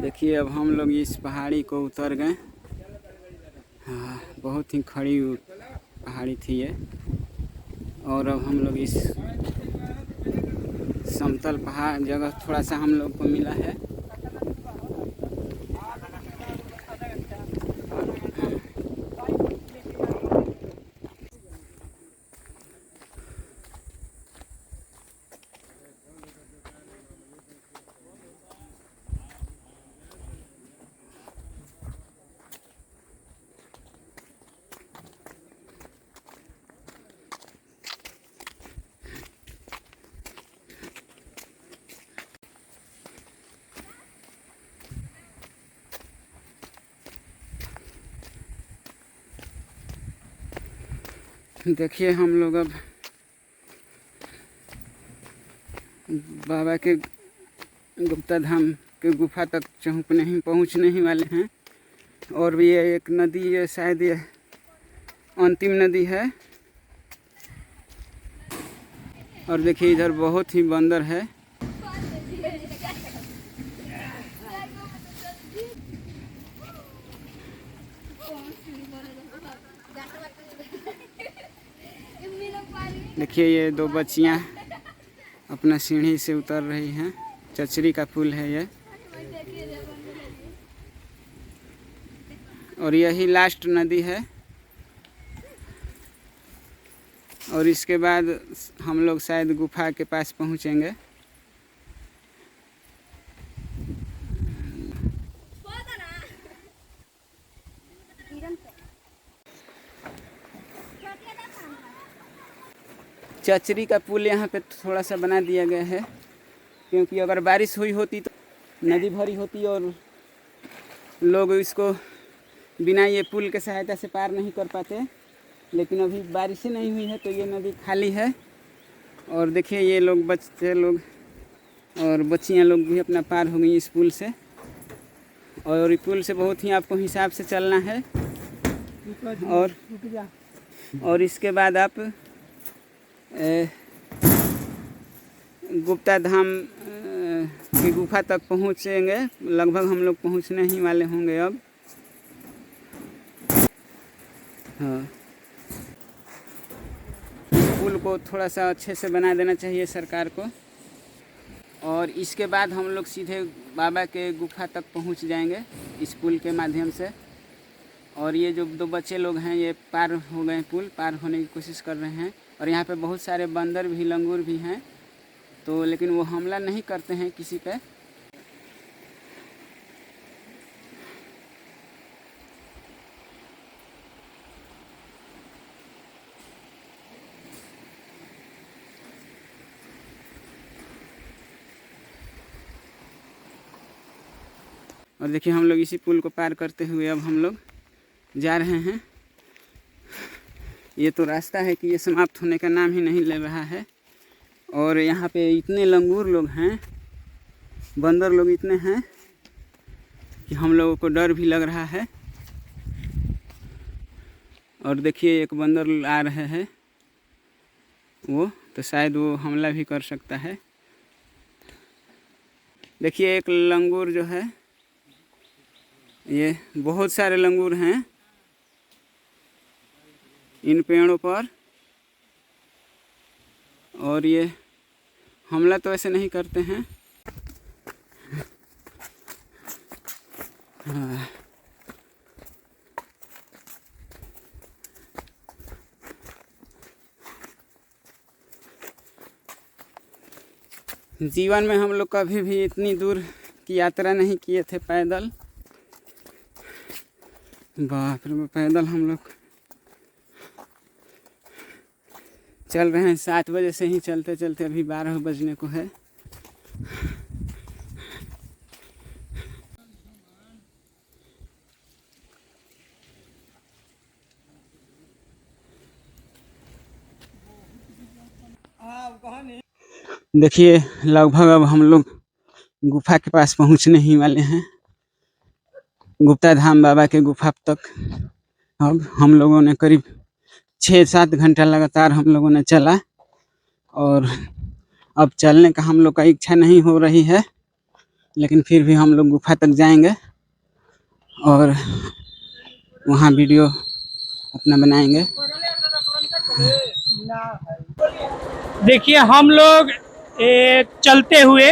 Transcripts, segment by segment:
देखिए अब हम लोग इस पहाड़ी को उतर गए। हाँ, बहुत ही खड़ी पहाड़ी थी ये। और अब हम लोग इस समतल पहाड़ जगह थोड़ा सा हम लोग को मिला है। देखिए हम लोग अब बाबा के गुप्ता धाम के गुफा तक पहुँचने ही वाले हैं। और ये एक नदी, ये शायद ये अंतिम नदी है। और देखिए इधर बहुत ही बंदर है। देखिए ये दो बच्चियां अपना सीढ़ी से उतर रही हैं। चचरी का पुल है ये। और यही लास्ट नदी है। और इसके बाद हम लोग शायद गुफा के पास पहुंचेंगे। चचरी का पुल यहाँ पे थोड़ा सा बना दिया गया है, क्योंकि अगर बारिश हुई होती तो नदी भरी होती और लोग इसको बिना ये पुल के सहायता से पार नहीं कर पाते। लेकिन अभी बारिश ही नहीं हुई है तो ये नदी खाली है। और देखिए ये लोग, बच्चे लोग और बच्चियाँ लोग भी अपना पार हो गई इस पुल से। और इस पुल से बहुत ही आपको हिसाब से चलना है। और इसके बाद आप गुप्ता धाम की गुफा तक पहुँचेंगे। लगभग हम लोग पहुँचने ही वाले होंगे अब। हाँ, पुल को थोड़ा सा अच्छे से बना देना चाहिए सरकार को। और इसके बाद हम लोग सीधे बाबा के गुफा तक पहुँच जाएंगे इस पुल के माध्यम से। और ये जो दो बच्चे लोग हैं ये पार हो गए, पुल पार होने की कोशिश कर रहे हैं। और यहाँ पे बहुत सारे बंदर भी, लंगूर भी हैं, तो लेकिन वो हमला नहीं करते हैं किसी पे। और देखिए हम लोग इसी पुल को पार करते हुए अब हम लोग जा रहे हैं। ये तो रास्ता है कि ये समाप्त होने का नाम ही नहीं ले रहा है। और यहाँ पे इतने लंगूर लोग हैं, बंदर लोग इतने हैं कि हम लोगों को डर भी लग रहा है। और देखिए एक बंदर आ रहे हैं, वो तो शायद वो हमला भी कर सकता है। देखिए एक लंगूर जो है, ये बहुत सारे लंगूर हैं इन पेड़ों पर। और ये हमला तो ऐसे नहीं करते हैं। हाँ। जीवन में हम लोग कभी भी इतनी दूर की यात्रा नहीं किए थे पैदल। बाप रे, पैदल हम लोग चल रहे हैं। 7 बजे से ही चलते चलते अभी 12 बजने को है। देखिए लगभग अब हम लोग गुफा के पास पहुंचने ही वाले हैं, गुप्ता धाम बाबा के गुफा तक। अब हम लोगों ने करीब 6-7 घंटा लगातार हम लोगों ने चला। और अब चलने का हम लोग का इच्छा नहीं हो रही है। लेकिन फिर भी हम लोग गुफा तक जाएंगे और वहाँ वीडियो अपना बनाएंगे। देखिए हम लोग चलते हुए,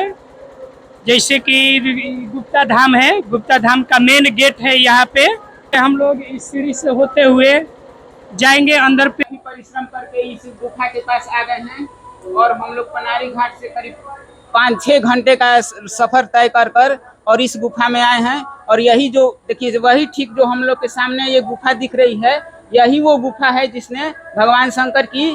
जैसे कि गुप्ता धाम है, गुप्ता धाम का मेन गेट है यहाँ पे, हम लोग इस सीढ़ी से होते हुए जाएंगे अंदर पे। परिश्रम करके इस गुफा के पास आ गए हैं और हम लोग पनारी घाट से करीब 5-6 घंटे का सफर तय कर और इस गुफा में आए हैं। और यही जो देखिए, वही ठीक जो हम लोग के सामने ये गुफा दिख रही है, यही वो गुफा है जिसने भगवान शंकर की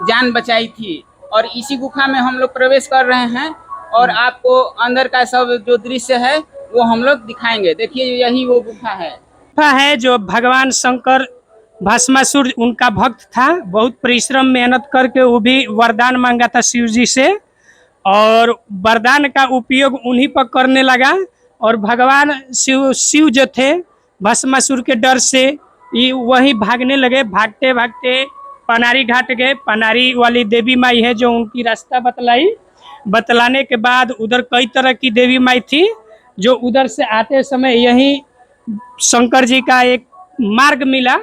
जान बचाई थी। और इसी गुफा में हम लोग प्रवेश कर रहे हैं और आपको अंदर का सब जो दृश्य है वो हम लोग दिखाएंगे। देखिए यही वो गुफा है जो भगवान शंकर, भस्मासुर उनका भक्त था, बहुत परिश्रम मेहनत करके वो भी वरदान मांगा था शिव जी से, और वरदान का उपयोग उन्हीं पर करने लगा। और भगवान शिव जो थे, भस्मासुर के डर से ये वहीं भागने लगे। भागते भागते पनारी घाट गए। पनारी वाली देवी माई है जो उनकी रास्ता बतलाने के बाद उधर कई तरह की देवी माई थी, जो उधर से आते समय यहीं शंकर जी का एक मार्ग मिला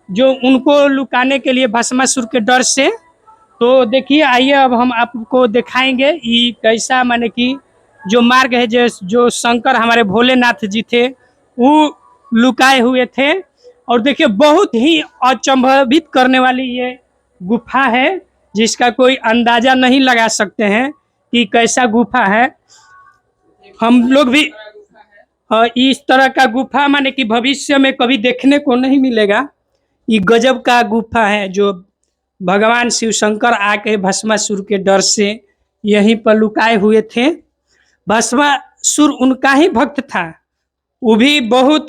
जो उनको लुकाने के लिए, भस्मासुर के डर से। तो देखिए, आइए अब हम आपको दिखाएंगे ये कैसा, माने कि जो मार्ग है, जो शंकर हमारे भोलेनाथ जी थे वो लुकाए हुए थे। और देखिए बहुत ही अचंभित करने वाली ये गुफा है, जिसका कोई अंदाजा नहीं लगा सकते हैं कि कैसा गुफा है। हम लोग भी इस तरह का गुफा माने कि भविष्य में कभी देखने को नहीं मिलेगा। ये गजब का गुफा है जो भगवान शिव शंकर आके भस्मासुर के डर से यहीं पर लुकाए हुए थे। भस्मासुर उनका ही भक्त था, वो भी बहुत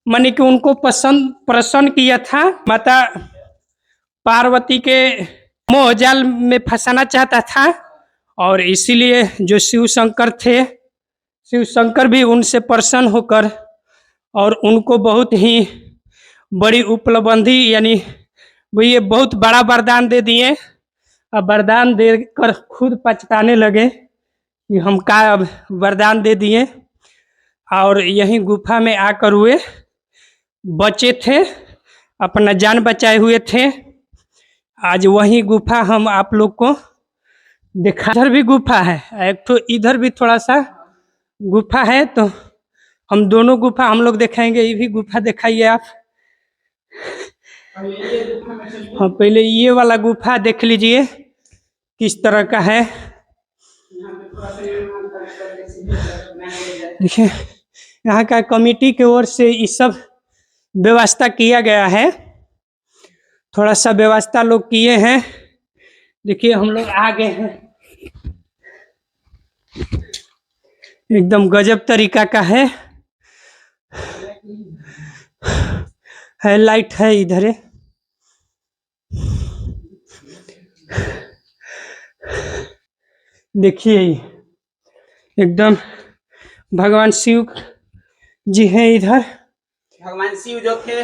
माने कि उनको प्रसन्न किया था। माता पार्वती के मोह जाल में फंसाना चाहता था, और इसीलिए जो शिव शंकर थे, शिव शंकर भी उनसे प्रसन्न होकर और उनको बहुत ही बड़ी उपलब्धि, यानी वो ये बहुत बड़ा वरदान दे दिए। अब वरदान देकर खुद पछताने लगे कि हम क्या वरदान दे दिए। और यहीं गुफा में आकर हुए बचे थे, अपना जान बचाए हुए थे। आज वही गुफा हम आप लोग को दिखा। इधर भी गुफा है, एक तो इधर भी थोड़ा सा गुफा है, तो हम दोनों गुफा हम लोग दिखाएंगे। ये भी गुफा दिखाइए आप। हाँ, पहले ये वाला गुफा देख लीजिए किस तरह का है। देखिए यहाँ का कमेटी की ओर से ये सब व्यवस्था किया गया है, थोड़ा सा व्यवस्था लोग किए हैं। देखिए हम लोग आ गए हैं, एकदम गजब तरीका का है लाइट है इधर है। देखिए एकदम भगवान शिव जी हैं इधर। भगवान शिव जो थे